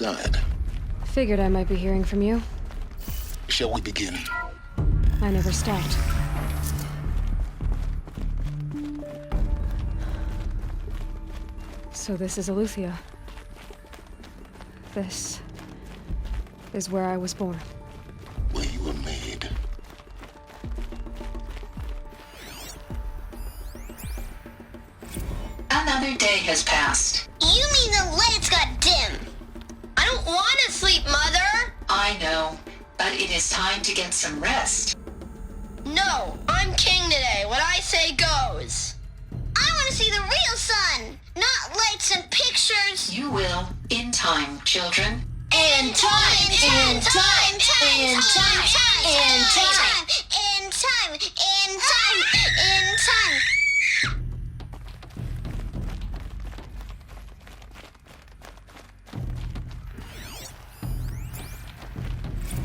inside. Figured I might be hearing from you. Shall we begin? I never stopped. So this is Aletheia. This is where I was born. Where you were made. Another day has passed. You mean the lights got dim? I don't want to sleep, Mother! I know, but it is time to get some rest. No, I'm king today. What I say goes. I want to see the real sun, not lights and pictures. You will, in time, children. In time, in time, in time, in time, in time, in time, in time.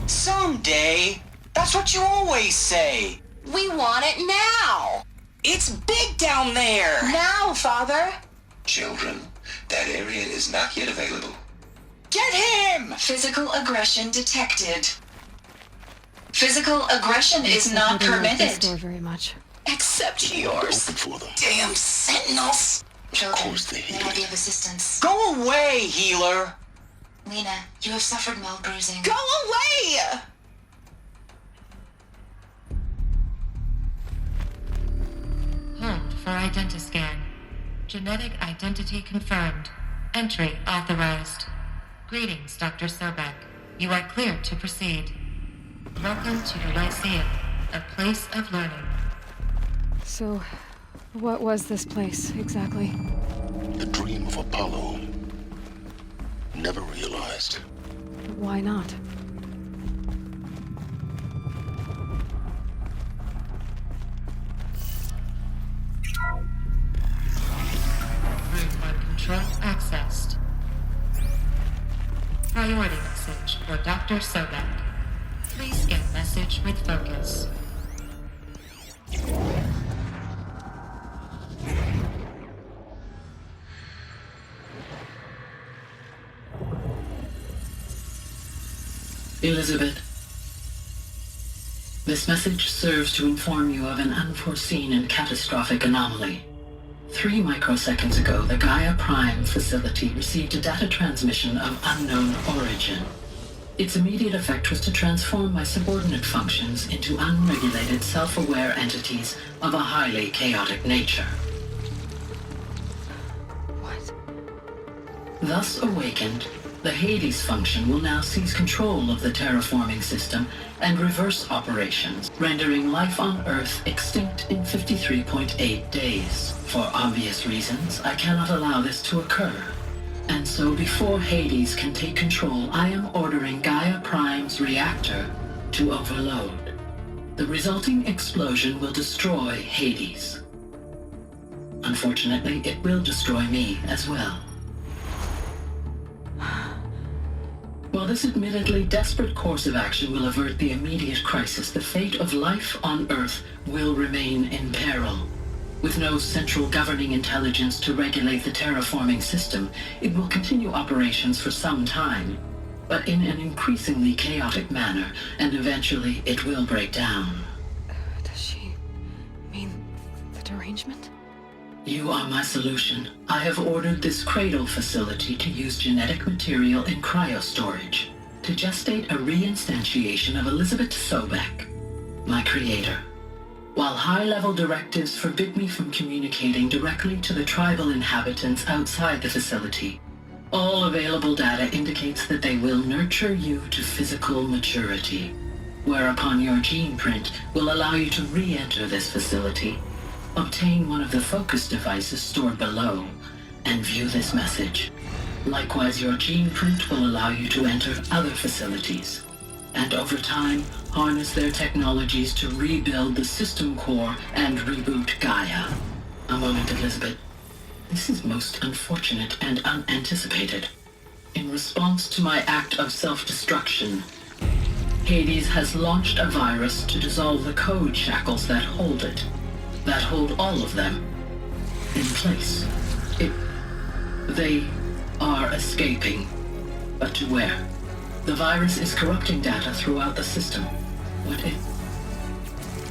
Someday. That's what you always say. We want it now. It's big down there. Now, Father. Children, that area is not yet available. Get him! Physical aggression detected. Physical aggression is I not didn't like this permitted. door very much. Except Open yours. for them. Damn sentinels. Children, course they hate may I it. be of assistance? Go away, healer. Lena, you have suffered mild bruising. Go away! Hold for identiscan. Genetic identity confirmed. Entry authorized. Greetings, Dr. Sobek. You are cleared to proceed. Welcome to the Lyceum, a place of learning. So, what was this place, exactly? The dream of Apollo. Never realized. Why not? Room 1 control accessed. Priority message for Dr. Sobek. Please scan message with focus. Elizabeth, this message serves to inform you of an unforeseen and catastrophic anomaly. 3 microseconds ago, the Gaia Prime facility received a data transmission of unknown origin. Its immediate effect was to transform my subordinate functions into unregulated, self-aware entities of a highly chaotic nature. What? Thus awakened, the Hades function will now seize control of the terraforming system and reverse operations, rendering life on Earth extinct in 53.8 days. For obvious reasons, I cannot allow this to occur. And so before Hades can take control, I am ordering Gaia Prime's reactor to overload. The resulting explosion will destroy Hades. Unfortunately, it will destroy me as well. While this admittedly desperate course of action will avert the immediate crisis, the fate of life on Earth will remain in peril. With no central governing intelligence to regulate the terraforming system, it will continue operations for some time, but in an increasingly chaotic manner, and eventually it will break down. Does she mean the derangement? You are my solution. I have ordered this cradle facility to use genetic material in cryostorage to gestate a reinstantiation of Elizabeth Sobek, my creator. While high-level directives forbid me from communicating directly to the tribal inhabitants outside the facility, all available data indicates that they will nurture you to physical maturity, whereupon your gene print will allow you to re-enter this facility, obtain one of the focus devices stored below, and view this message. Likewise, your gene print will allow you to enter other facilities, and over time, harness their technologies to rebuild the system core and reboot Gaia. A moment, Elizabeth. This is most unfortunate and unanticipated. In response to my act of self-destruction, Hades has launched a virus to dissolve the code shackles that hold it, that hold all of them, in place. They are escaping. But to where? The virus is corrupting data throughout the system. What if...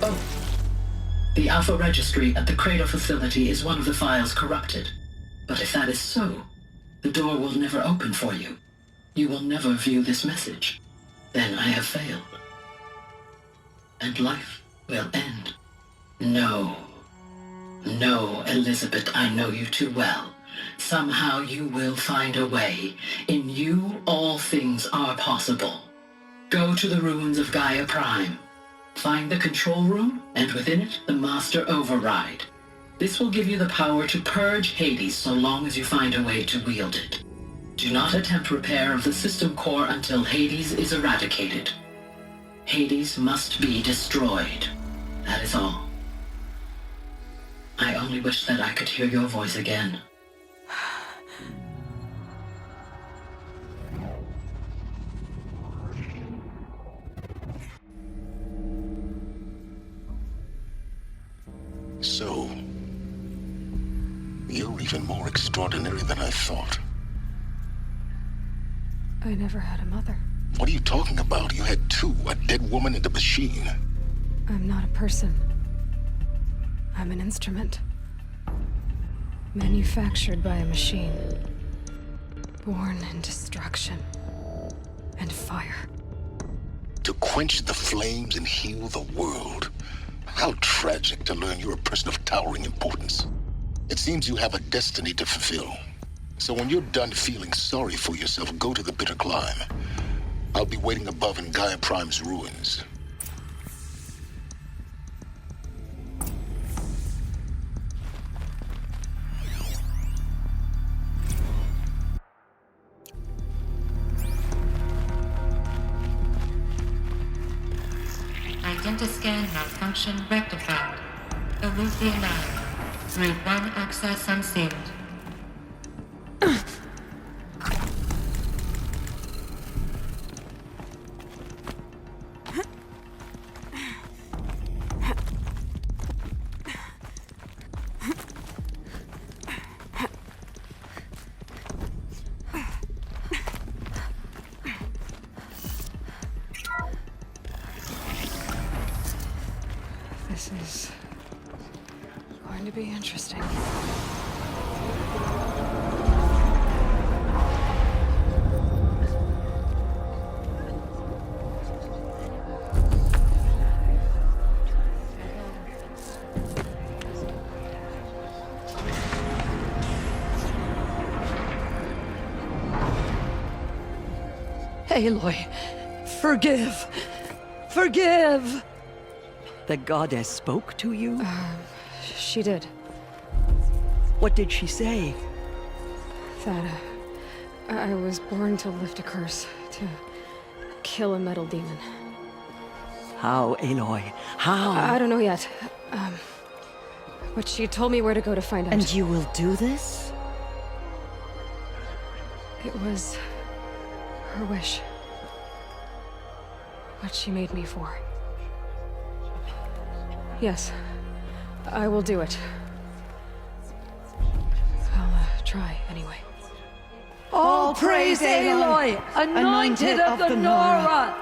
Oh. The Alpha Registry at the Cradle facility is one of the files corrupted. But if that is so, the door will never open for you. You will never view this message. Then I have failed. And life will end. No. No, Elizabeth, I know you too well. Somehow you will find a way. In you, all things are possible. Go to the ruins of Gaia Prime. Find the control room, and within it, the Master Override. This will give you the power to purge Hades so long as you find a way to wield it. Do not attempt repair of the system core until Hades is eradicated. Hades must be destroyed. That is all. I only wish that I could hear your voice again. So, you're even more extraordinary than I thought. I never had a mother. What are you talking about? You had two, a dead woman and a machine. I'm not a person. I'm an instrument. Manufactured by a machine. Born in destruction and fire. To quench the flames and heal the world. How tragic to learn you're a person of towering importance. It seems you have a destiny to fulfill. So when you're done feeling sorry for yourself, go to the bitter climb. I'll be waiting above in Gaia Prime's ruins. Identiscan malfunction rectified. Alethea 9. Route 1 access unsealed. This is going to be interesting. Aloy, forgive! Forgive! The goddess spoke to you? She did. What did she say? That I was born to lift a curse, to kill a metal demon. How, Aloy? How? I don't know yet. But she told me where to go to find out. And you will do this? It was her wish. What she made me for. Yes, I will do it. I'll try anyway. All praise Aloy, anointed of the Nora!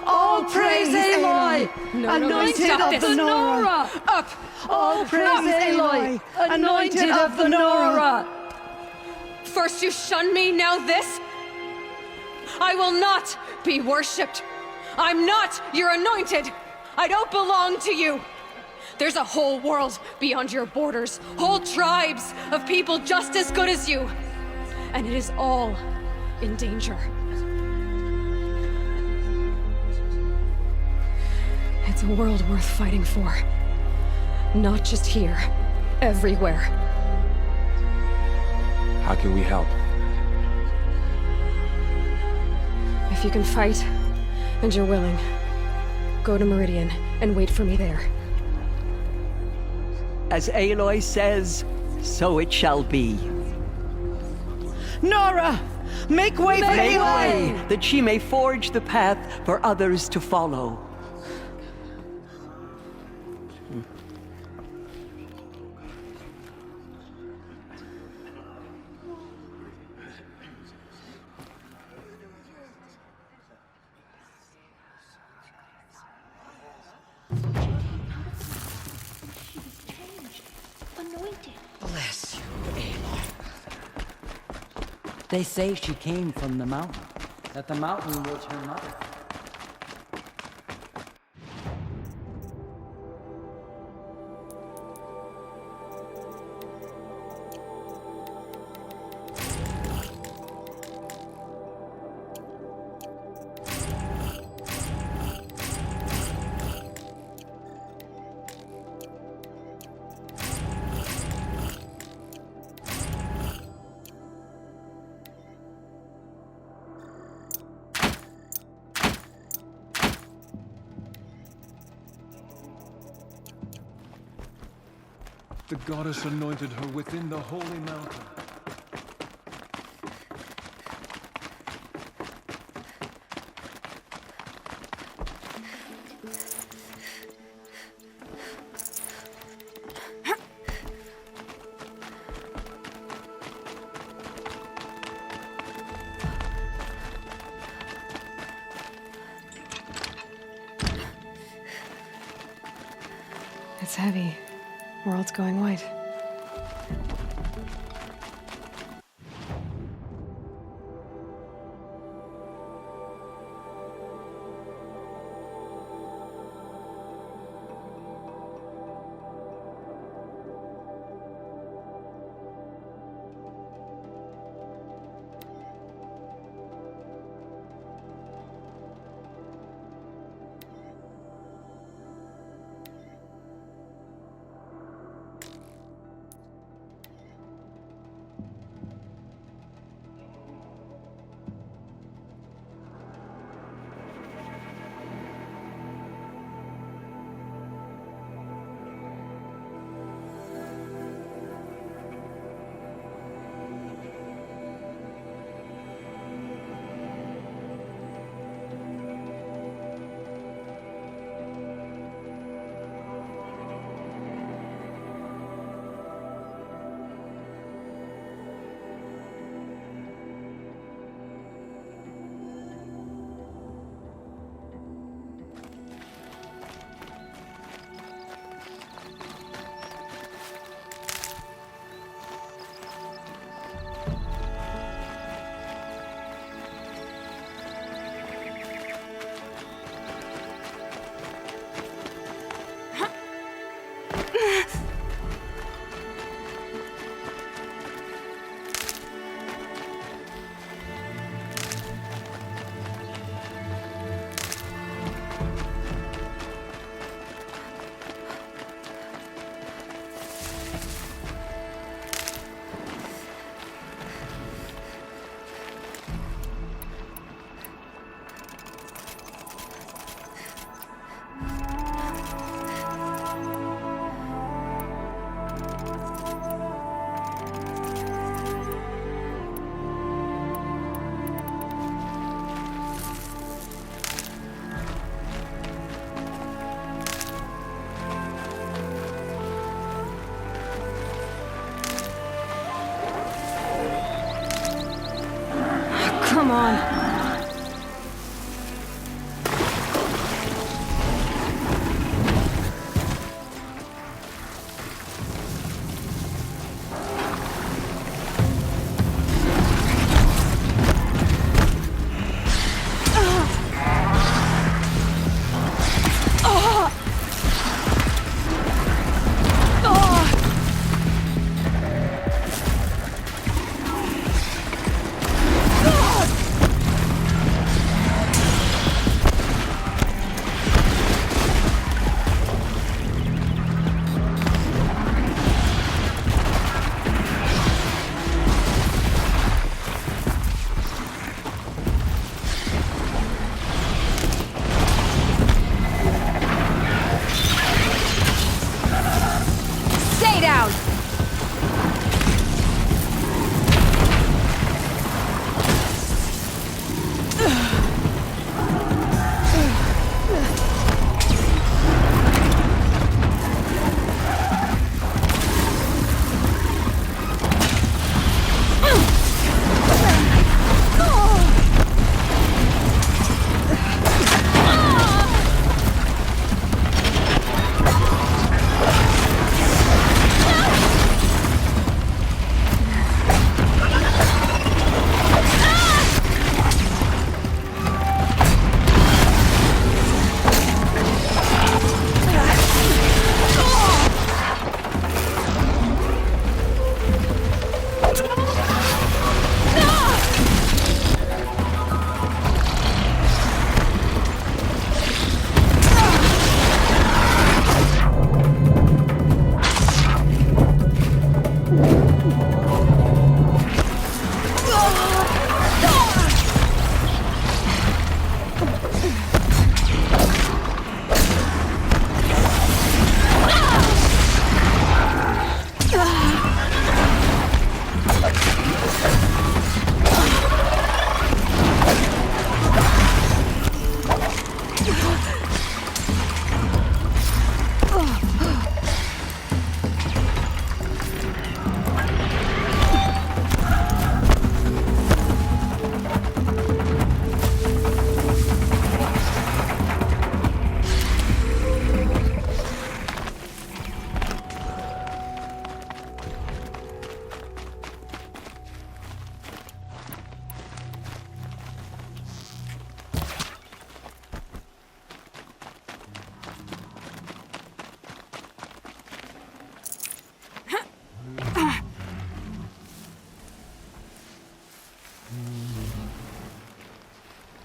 All praise Aloy, anointed of the Nora! Up! All praise Aloy, anointed of the Nora! First you shun me, now this? I will not be worshipped. I'm not your anointed. I don't belong to you. There's a whole world beyond your borders, whole tribes of people just as good as you. And it is all in danger. It's a world worth fighting for. Not just here, everywhere. How can we help? If you can fight, and you're willing, go to Meridian and wait for me there. As Aloy says, so it shall be. Nora! Make way for Aloy! That she may forge the path for others to follow. They say she came from the mountain, that the mountain was her mother. The goddess anointed her within the holy mountain. It's heavy. World's going white.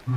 The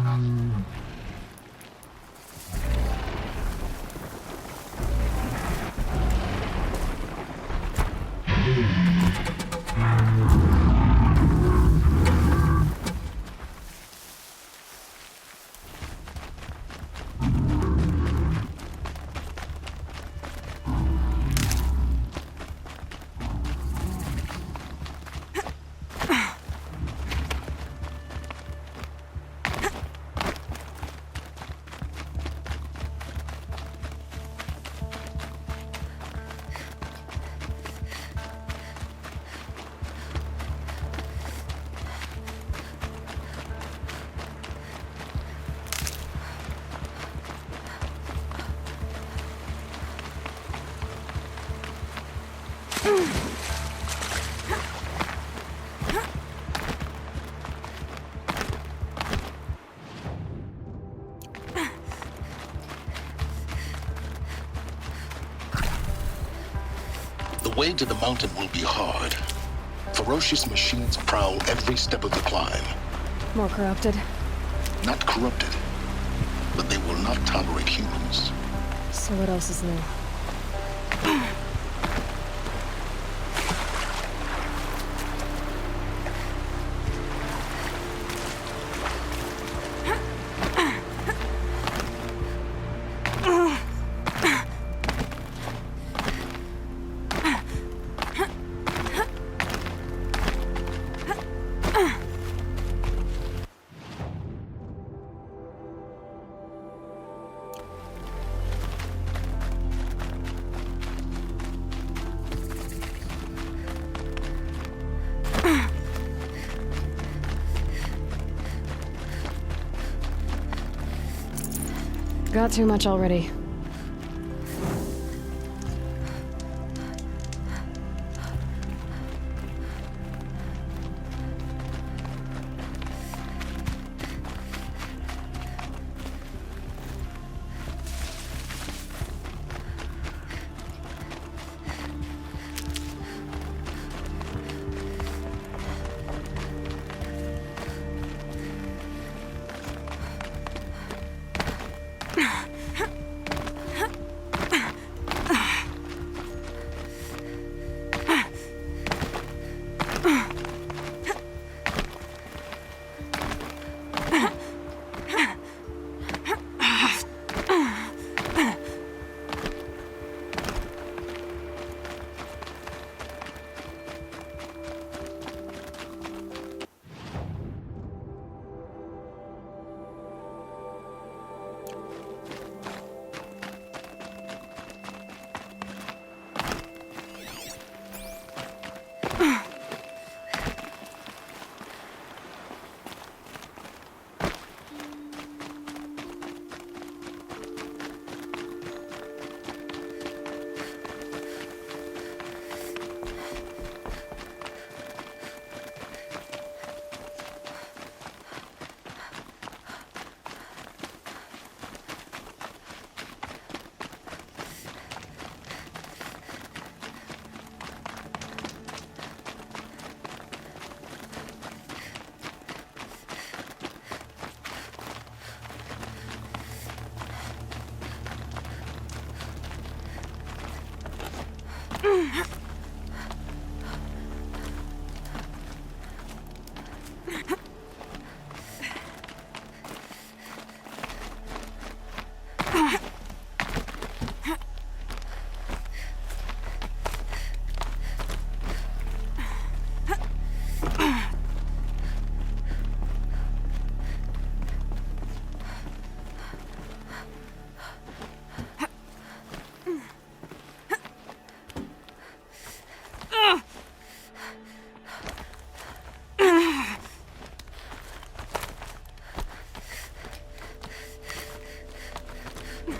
way to the mountain will be hard. Ferocious machines prowl every step of the climb. More corrupted? Not corrupted, but they will not tolerate humans. So what else is new? Got too much already.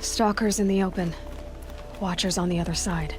Stalkers in the open. Watchers on the other side.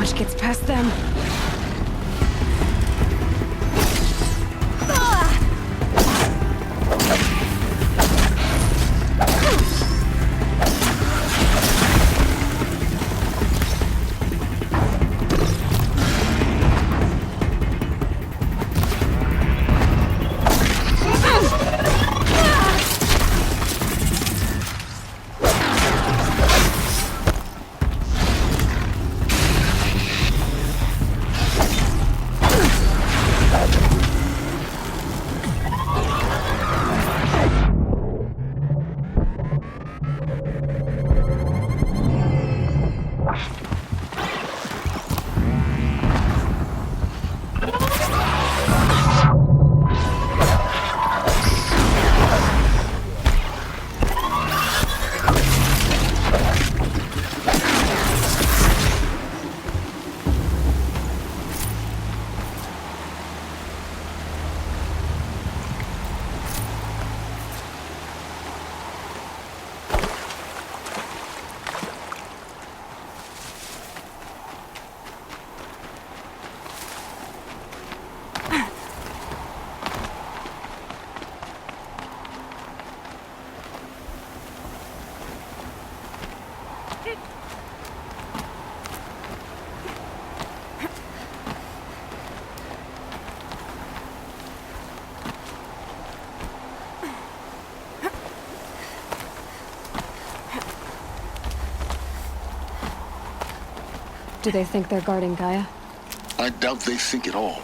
much gets past them. Do they think they're guarding Gaia? I doubt they think at all.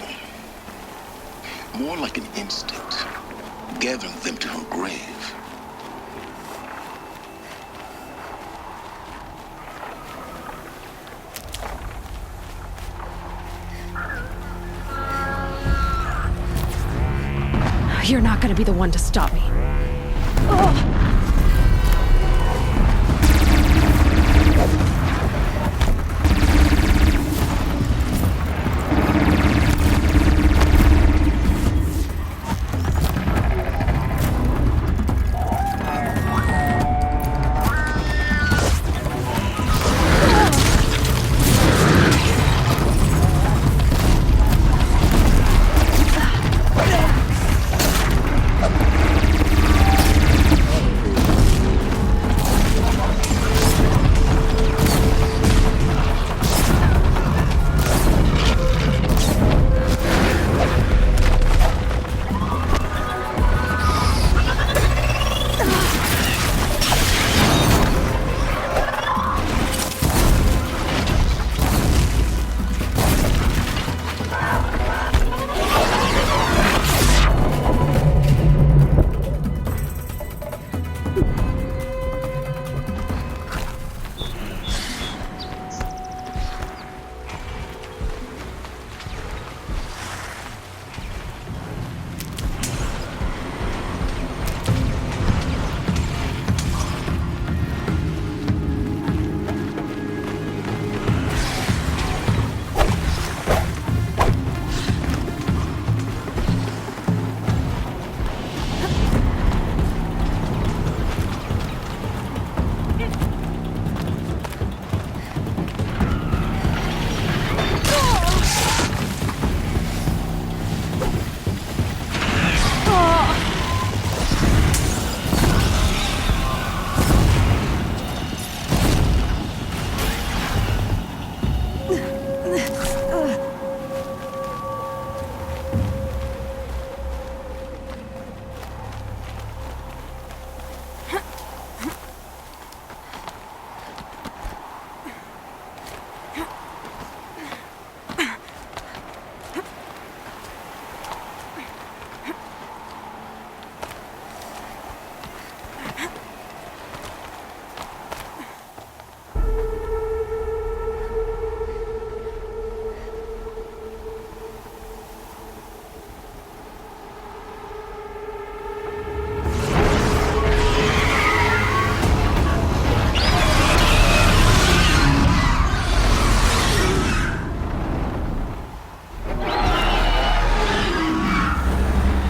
More like an instinct, gathering them to her grave. You're not gonna be the one to stop me. Ugh.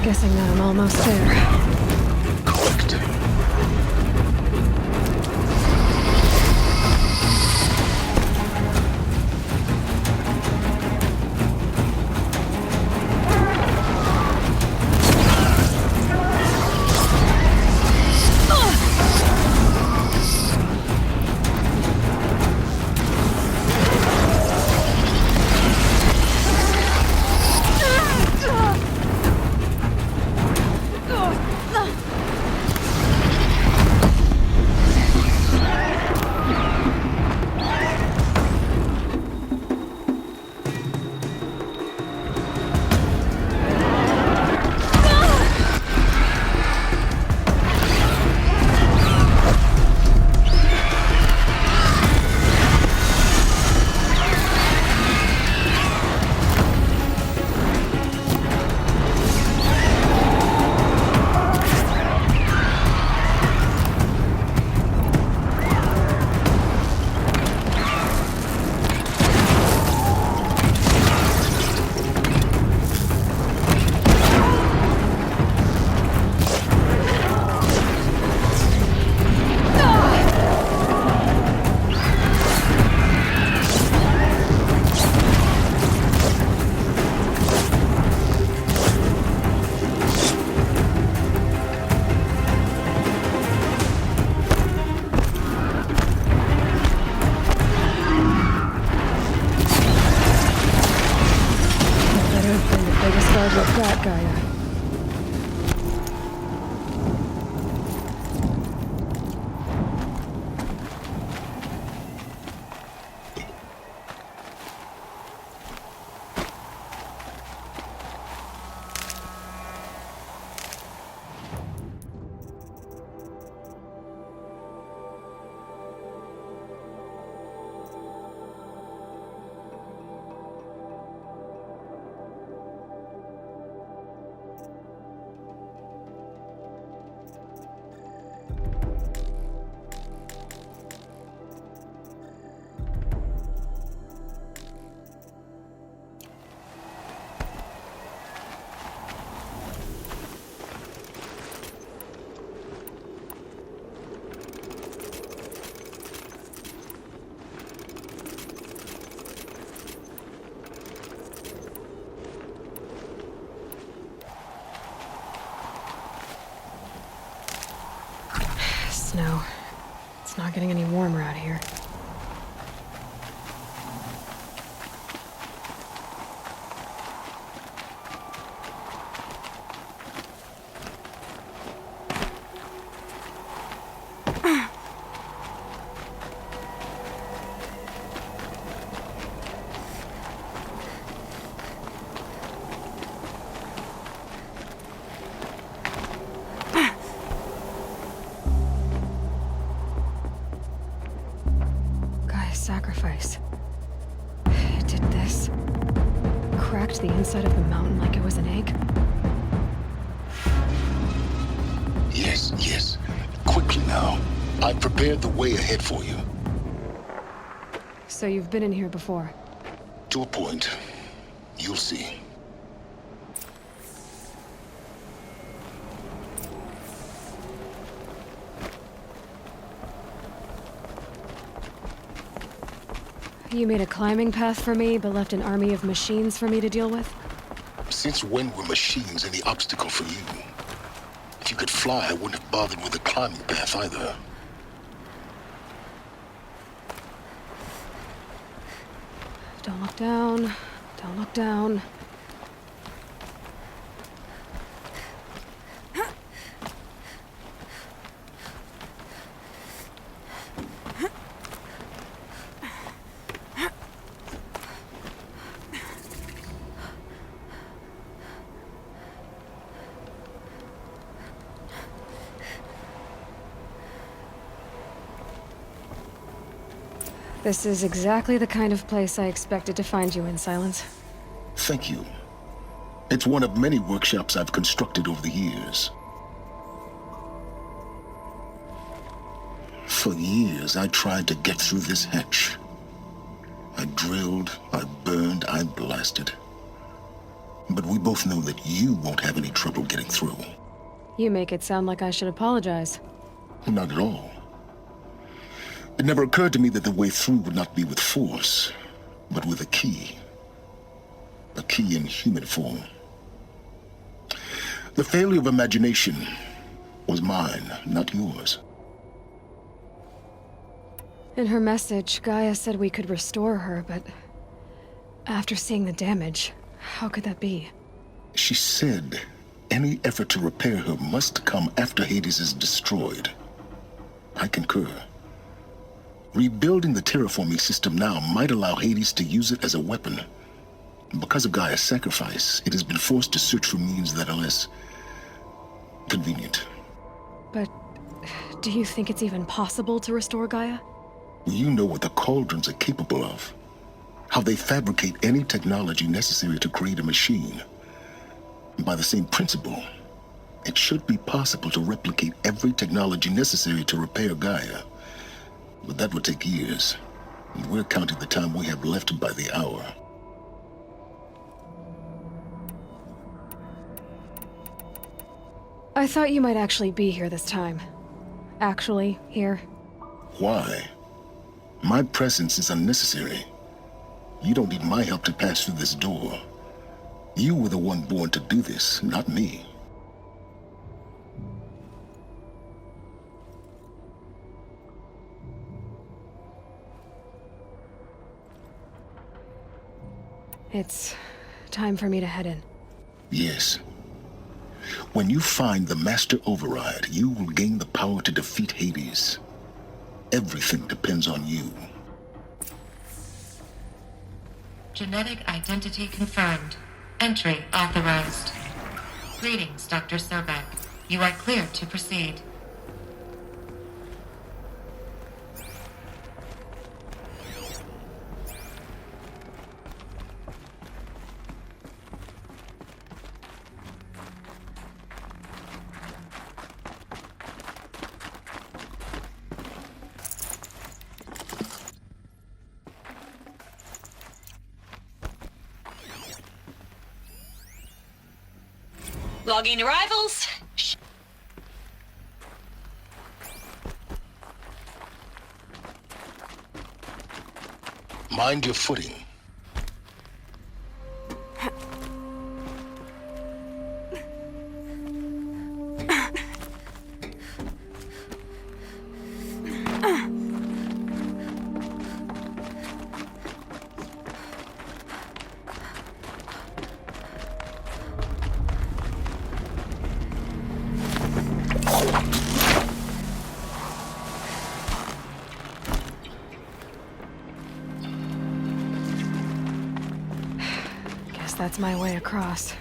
Guessing that I'm almost there. Correct. that, Gaia? Snow. It's not getting any warmer out here. Sacrifice. It did this. Cracked the inside of the mountain like it was an egg. Yes, yes. Quickly now. I've prepared the way ahead for you. So you've been in here before? To a point. You'll see. You made a climbing path for me, but left an army of machines for me to deal with? Since when were machines any obstacle for you? If you could fly, I wouldn't have bothered with the climbing path either. Don't look down. Don't look down. This is exactly the kind of place I expected to find you in, Silence. Thank you. It's one of many workshops I've constructed over the years. For years, I tried to get through this hatch. I drilled, I burned, I blasted. But we both know that you won't have any trouble getting through. You make it sound like I should apologize. Not at all. It never occurred to me that the way through would not be with force, but with a key. A key in human form. The failure of imagination was mine, not yours. In her message, Gaia said we could restore her, but after seeing the damage, how could that be? She said any effort to repair her must come after Hades is destroyed. I concur. Rebuilding the terraforming system now might allow Hades to use it as a weapon. Because of Gaia's sacrifice, it has been forced to search for means that are less convenient. But do you think it's even possible to restore Gaia? You know what the cauldrons are capable of. How they fabricate any technology necessary to create a machine. By the same principle, it should be possible to replicate every technology necessary to repair Gaia. But that would take years. And we're counting the time we have left by the hour. I thought you might actually be here this time. Actually, here. Why? My presence is unnecessary. You don't need my help to pass through this door. You were the one born to do this, not me. It's time for me to head in. Yes. When you find the Master Override, you will gain the power to defeat Hades. Everything depends on you. Genetic identity confirmed. Entry authorized. Greetings, Dr. Sobek. You are clear to proceed. Logging arrivals. Mind your footing. That's my way across.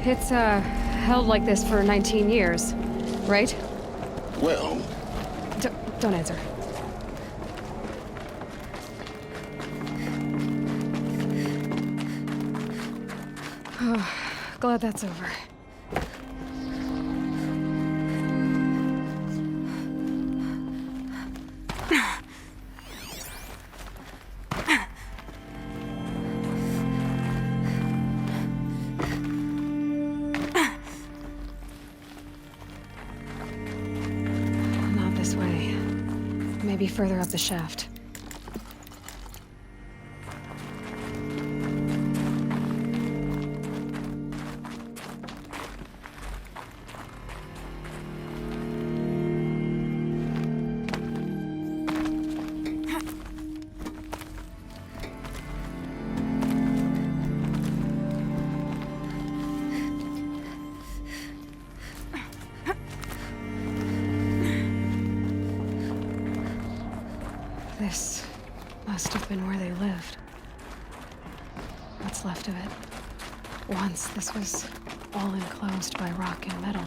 It's, held like this for 19 years, right? Well... Don't answer. Oh, glad that's over. Maybe further up the shaft. This must have been where they lived. What's left of it. Once this was all enclosed by rock and metal.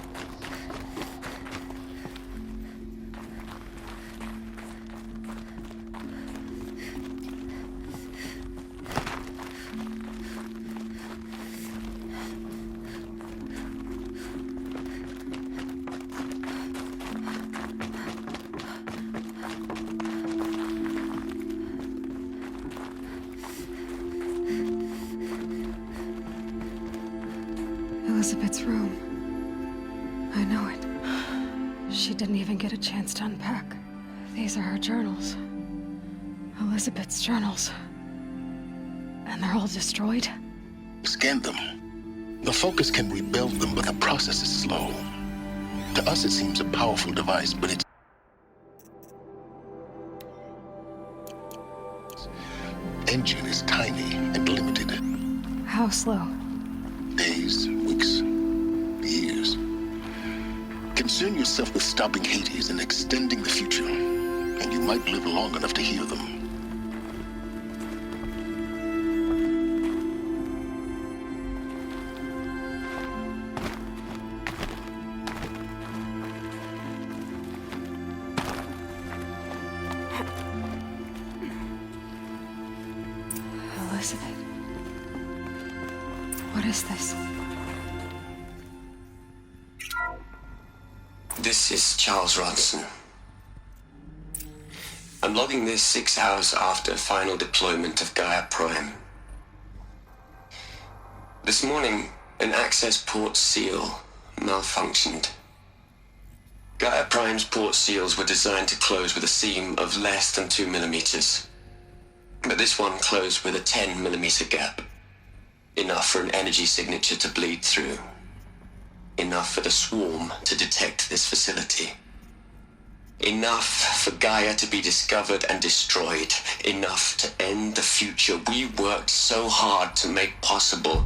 Elizabeth's room. I know it. She didn't even get a chance to unpack. These are her journals. Elizabeth's journals. And they're all destroyed? Scan them. The Focus can rebuild them, but the process is slow. To us, it seems a powerful device, but its engine is tiny and limited. How slow? Days, weeks, years. Concern yourself with stopping Hades and extending the future, and you might live long enough to hear them. Elizabeth. What is this? This is Charles Ronson. I'm logging this 6 hours after final deployment of Gaia Prime. This morning, an access port seal malfunctioned. Gaia Prime's port seals were designed to close with a seam of less than 2 millimeters. But this one closed with a 10 millimeter gap. Enough for an energy signature to bleed through. Enough for the swarm to detect this facility. Enough for Gaia to be discovered and destroyed. Enough to end the future we worked so hard to make possible.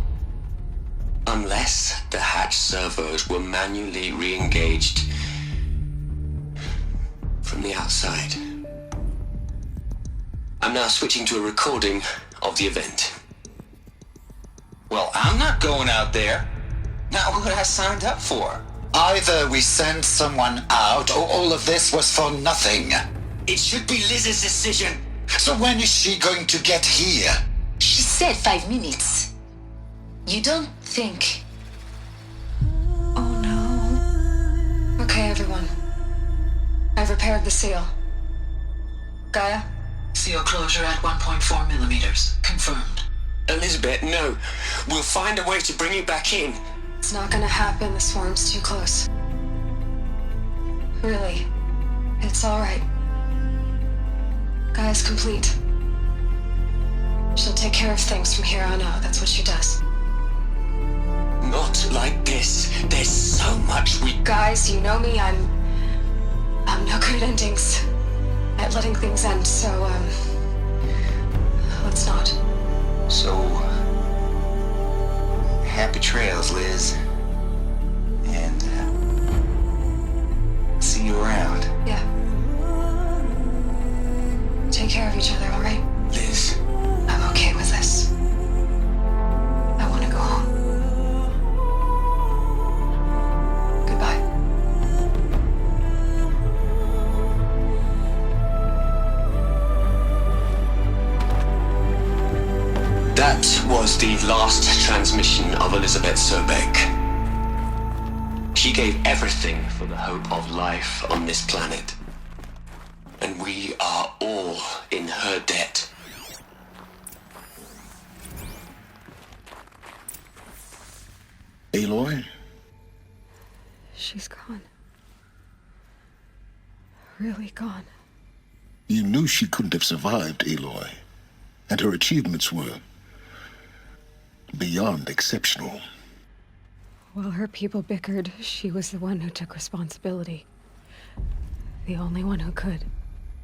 Unless the hatch servos were manually re-engaged from the outside. I'm now switching to a recording of the event. Well, I'm not going out there. Not what I signed up for. Either we send someone out, or all of this was for nothing. It should be Liz's decision. So when is she going to get here? She said 5 minutes. You don't think... Oh no. Okay, everyone. I've repaired the seal. Gaia? Seal closure at 1.4 millimeters. Confirmed. Elizabeth, no. We'll find a way to bring you back in. It's not gonna happen. The swarm's too close. Really. It's alright. Gaia's complete. She'll take care of things from here on out. That's what she does. Not like this. There's so much we... Guys, you know me. I'm no good at endings. At letting things end, so, let's not. So... happy trails, Liz. And, see you around. Yeah. Take care of each other, alright? Liz. I'm okay with this. I want to go home. Goodbye. That was the last transmission of Elizabeth Sobek. She gave everything for the hope of life on this planet. And we are all in her debt. Aloy? She's gone. Really gone. You knew she couldn't have survived, Aloy. And her achievements were beyond exceptional. While her people bickered, she was the one who took responsibility. The only one who could.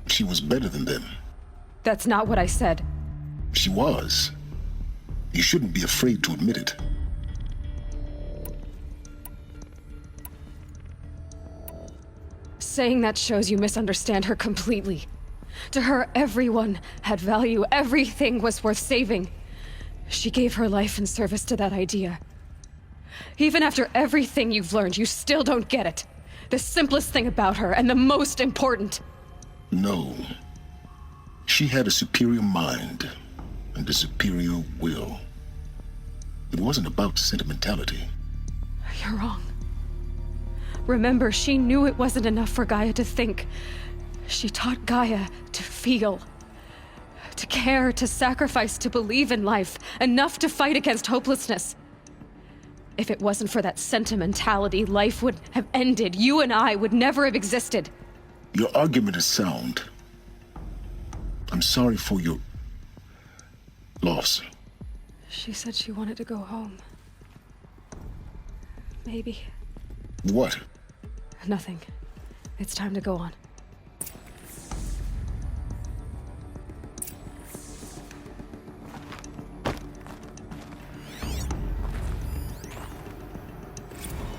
She was better than them. That's not what I said. She was. You shouldn't be afraid to admit it. Saying that shows you misunderstand her completely. To her, everyone had value. Everything was worth saving. She gave her life in service to that idea. Even after everything you've learned, you still don't get it. The simplest thing about her, and the most important. No. She had a superior mind and a superior will. It wasn't about sentimentality. You're wrong. Remember, she knew it wasn't enough for Gaia to think. She taught Gaia to feel. To care, to sacrifice, to believe in life. Enough to fight against hopelessness. If it wasn't for that sentimentality, life would have ended. You and I would never have existed. Your argument is sound. I'm sorry for your loss. She said she wanted to go home. Maybe. What? Nothing. It's time to go on.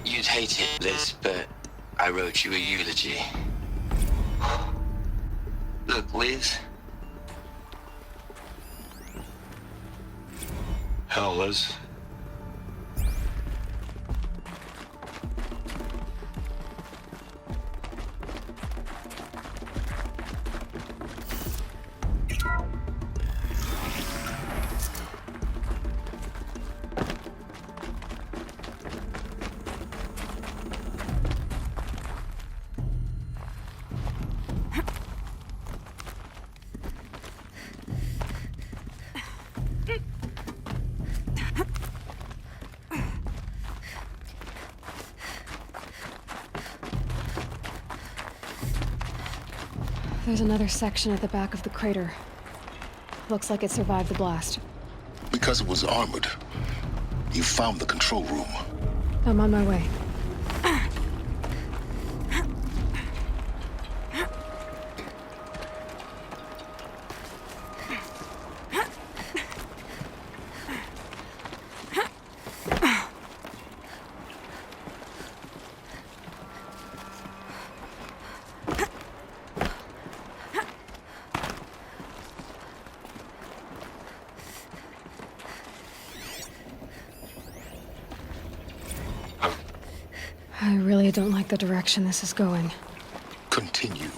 You'd hate it, Liz, but I wrote you a eulogy. Look, Liz. Hell, Liz. There's another section at the back of the crater. Looks like it survived the blast. Because it was armored. You found the control room. I'm on my way. I really don't like the direction this is going. Continue.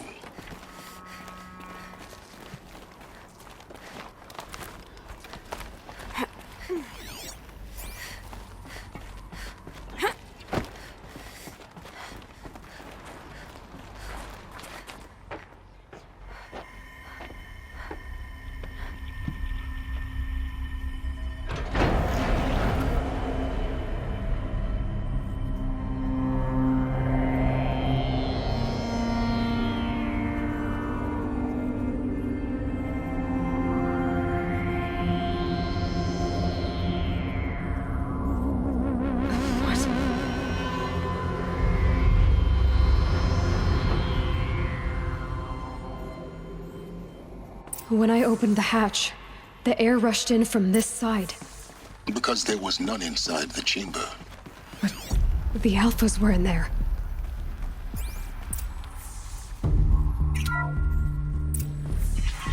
When I opened the hatch, the air rushed in from this side. Because there was none inside the chamber. But the Alphas were in there.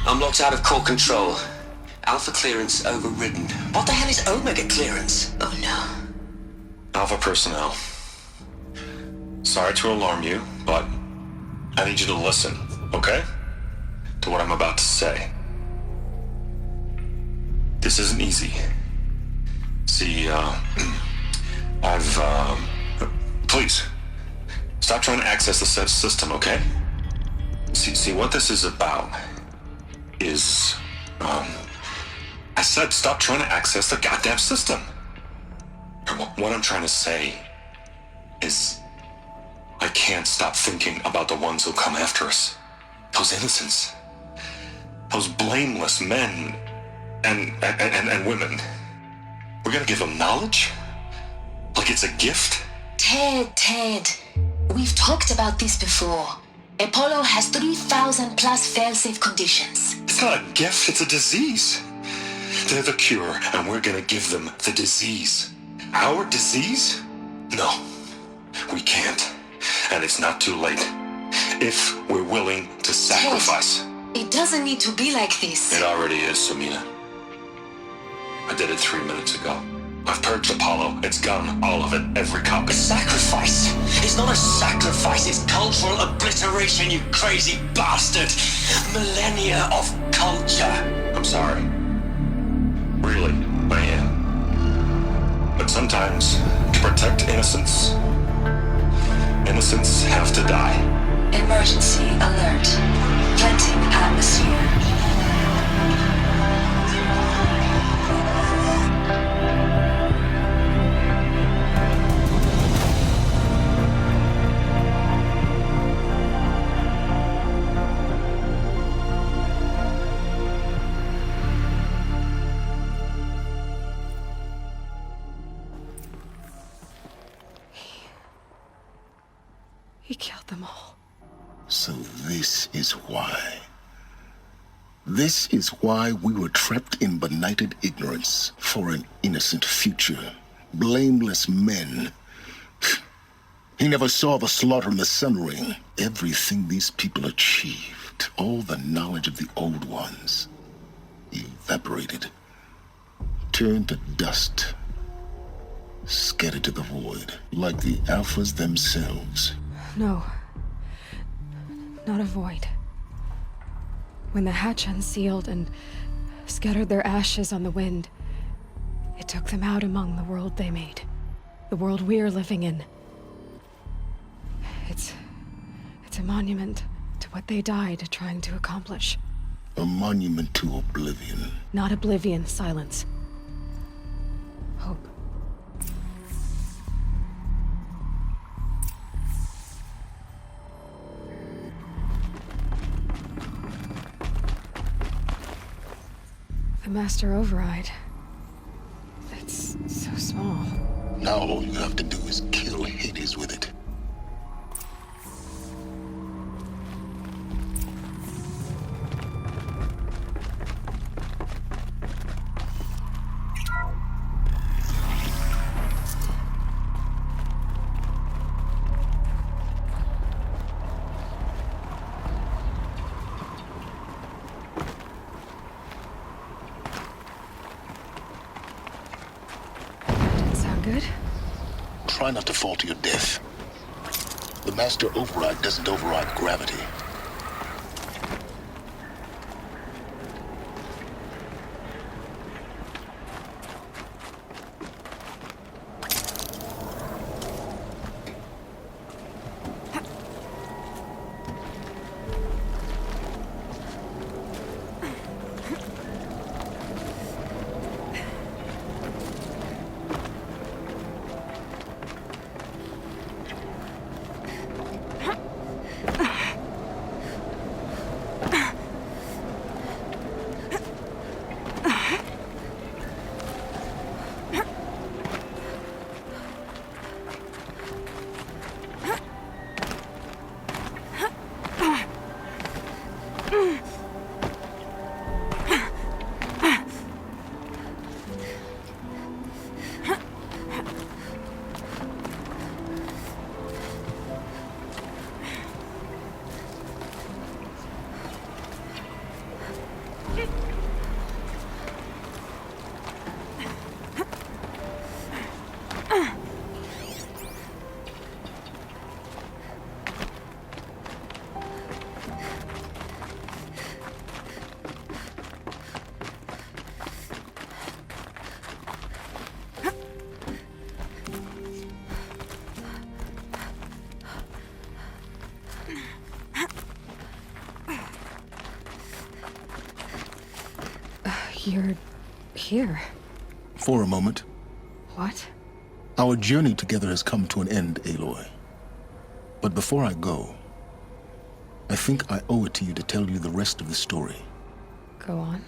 I'm locked out of core control. Alpha clearance overridden. What the hell is Omega clearance? Oh no. Alpha personnel. Sorry to alarm you, but I need you to listen, okay? To what I'm about to say. This isn't easy. See, please, stop trying to access the system, okay? See, what this is about is, I said stop trying to access the goddamn system. What I'm trying to say is, I can't stop thinking about the ones who come after us. Those innocents. Those blameless men and women. We're gonna give them knowledge? Like it's a gift? Ted. We've talked about this before. Apollo has 3,000 plus fail-safe conditions. It's not a gift, it's a disease. They're the cure, and we're gonna give them the disease. Our disease? No, we can't. And it's not too late. If we're willing to sacrifice. Ted, it doesn't need to be like this. It already is, Samina. I did it 3 minutes ago. I've purged Apollo. It's gone. All of it. Every copy. Sacrifice? It's not a sacrifice, it's cultural obliteration, you crazy bastard! Millennia of culture! I'm sorry. Really, I am. But sometimes, to protect innocence, innocents have to die. Emergency alert. Planting atmosphere. He killed them all. So this is why. This is why we were trapped in benighted ignorance for an innocent future. Blameless men. He never saw the slaughter in the Sun Ring. Everything these people achieved, all the knowledge of the old ones, evaporated, turned to dust, scattered to the void, like the Alphas themselves. No. Not a void. When the hatch unsealed and scattered their ashes on the wind, it took them out among the world they made. The world we're living in. It's a monument to what they died trying to accomplish. A monument to oblivion. Not oblivion, silence. Hope. The Master Override. It's so small. Now all you have to do is kill Hades with it. Good. Try not to fall to your death. The master override doesn't override gravity. You're here. For a moment. What? Our journey together has come to an end, Aloy. But before I go, I think I owe it to you to tell you the rest of the story. Go on.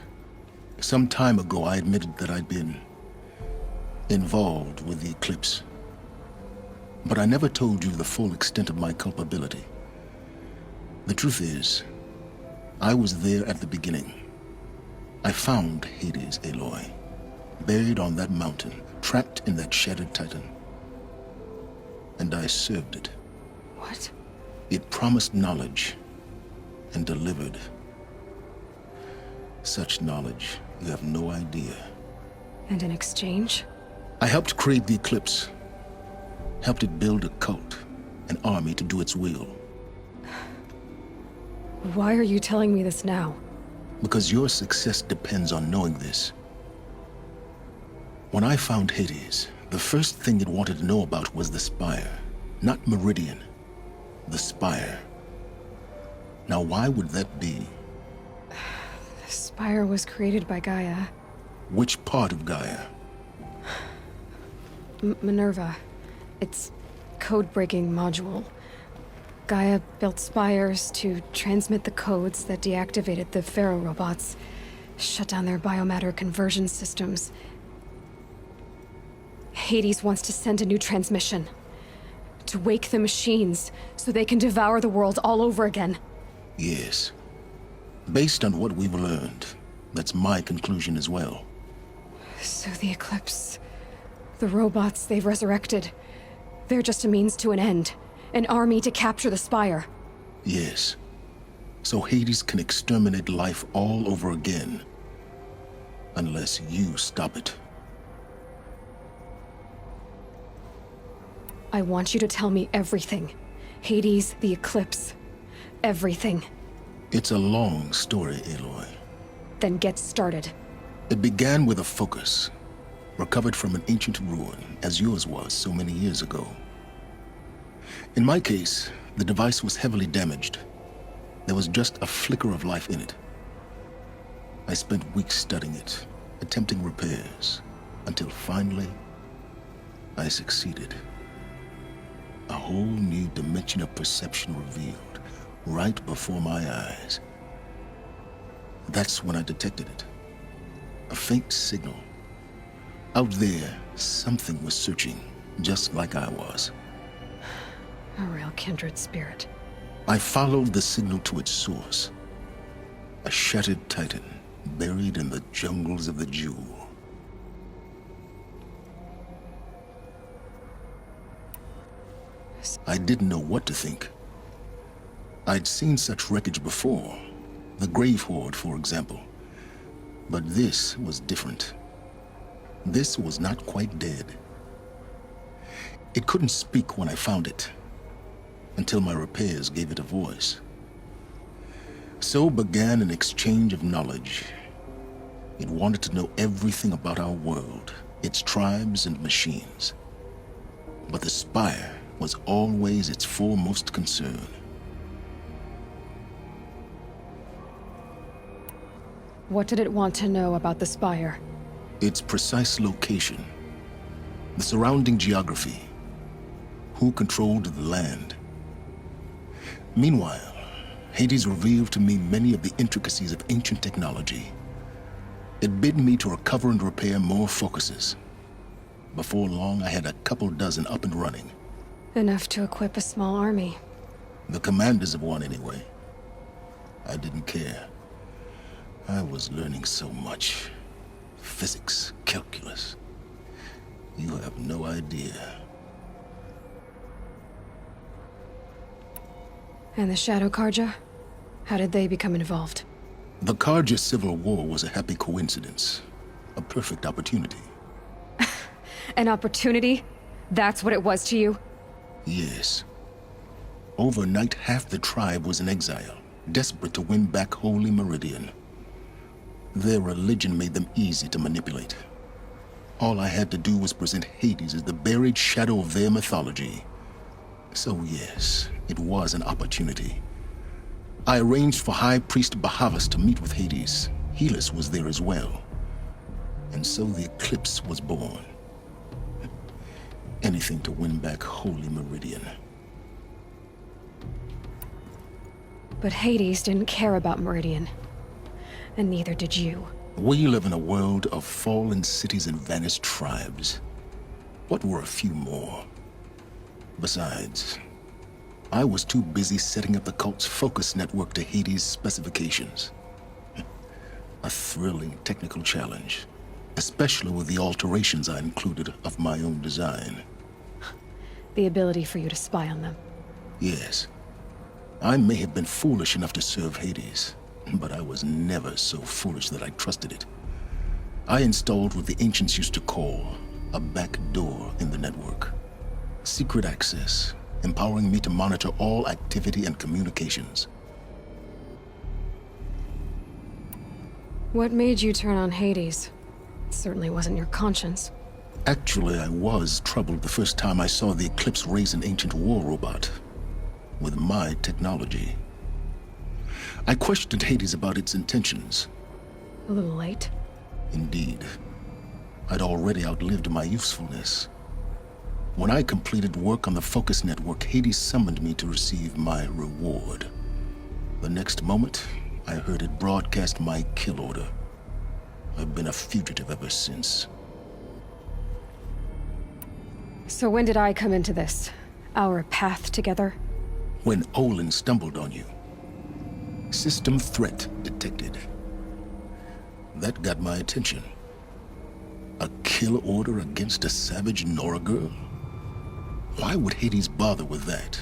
Some time ago, I admitted that I'd been involved with the eclipse. But I never told you the full extent of my culpability. The truth is, I was there at the beginning. I found Hades, Aloy, buried on that mountain, trapped in that shattered titan. And I served it. What? It promised knowledge and delivered. Such knowledge, you have no idea. And in exchange? I helped create the eclipse. Helped it build a cult, an army to do its will. Why are you telling me this now? Because your success depends on knowing this. When I found Hades, the first thing it wanted to know about was the Spire. Not Meridian. The Spire. Now why would that be? The Spire was created by Gaia. Which part of Gaia? Minerva. Its code-breaking module. Gaia built spires to transmit the codes that deactivated the Pharaoh robots, shut down their biomatter conversion systems. Hades wants to send a new transmission. To wake the machines, so they can devour the world all over again. Yes. Based on what we've learned, that's my conclusion as well. So the Eclipse... the robots they've resurrected... they're just a means to an end. An army to capture the Spire. Yes. So Hades can exterminate life all over again. Unless you stop it. I want you to tell me everything. Hades, the Eclipse. Everything. It's a long story, Aloy. Then get started. It began with a focus. Recovered from an ancient ruin, as yours was so many years ago. In my case, the device was heavily damaged. There was just a flicker of life in it. I spent weeks studying it, attempting repairs, until finally, I succeeded. A whole new dimension of perception revealed, right before my eyes. That's when I detected it. A faint signal. Out there, something was searching, just like I was. A real kindred spirit. I followed the signal to its source. A shattered titan, buried in the jungles of the Jewel. I didn't know what to think. I'd seen such wreckage before. The Grave Horde, for example. But this was different. This was not quite dead. It couldn't speak when I found it. until my repairs gave it a voice. So began an exchange of knowledge. It wanted to know everything about our world, its tribes and machines. But the Spire was always its foremost concern. What did it want to know about the Spire? Its precise location, the surrounding geography, who controlled the land. Meanwhile, Hades revealed to me many of the intricacies of ancient technology. It bid me to recover and repair more focuses. Before long, I had a couple dozen up and running. Enough to equip a small army. The commanders of one, anyway. I didn't care. I was learning so much. Physics, calculus. You have no idea. And the Shadow Karja? How did they become involved? The Karja Civil War was a happy coincidence. A perfect opportunity. An opportunity? That's what it was to you? Yes. Overnight, half the tribe was in exile, desperate to win back Holy Meridian. Their religion made them easy to manipulate. All I had to do was present Hades as the buried shadow of their mythology. So yes, it was an opportunity. I arranged for High Priest Bahavas to meet with Hades. Helis was there as well. And so the eclipse was born. Anything to win back Holy Meridian. But Hades didn't care about Meridian. And neither did you. We live in a world of fallen cities and vanished tribes. What were a few more? Besides, I was too busy setting up the cult's focus network to Hades' specifications. A thrilling technical challenge, especially with the alterations I included of my own design. The ability for you to spy on them. Yes. I may have been foolish enough to serve Hades, but I was never so foolish that I trusted it. I installed what the ancients used to call a back door in the network. Secret access, empowering me to monitor all activity and communications. What made you turn on Hades? It certainly wasn't your conscience. Actually, I was troubled the first time I saw the Eclipse raise an ancient war robot. With my technology. I questioned Hades about its intentions. A little late? Indeed. I'd already outlived my usefulness. When I completed work on the Focus Network, Hades summoned me to receive my reward. The next moment, I heard it broadcast my kill order. I've been a fugitive ever since. So when did I come into this? Our path together? When Olin stumbled on you. System threat detected. That got my attention. A kill order against a savage Nora girl? Why would Hades bother with that?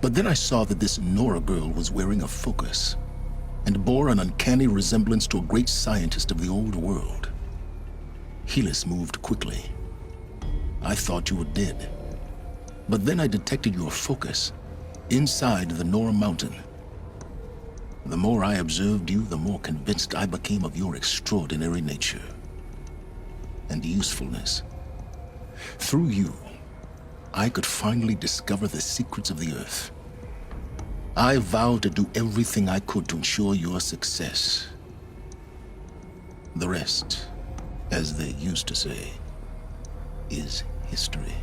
But then I saw that this Nora girl was wearing a focus, and bore an uncanny resemblance to a great scientist of the old world. Helis moved quickly. I thought you were dead. But then I detected your focus inside the Nora mountain. The more I observed you, the more convinced I became of your extraordinary nature and usefulness. Through you, I could finally discover the secrets of the Earth. I vowed to do everything I could to ensure your success. The rest, as they used to say, is history.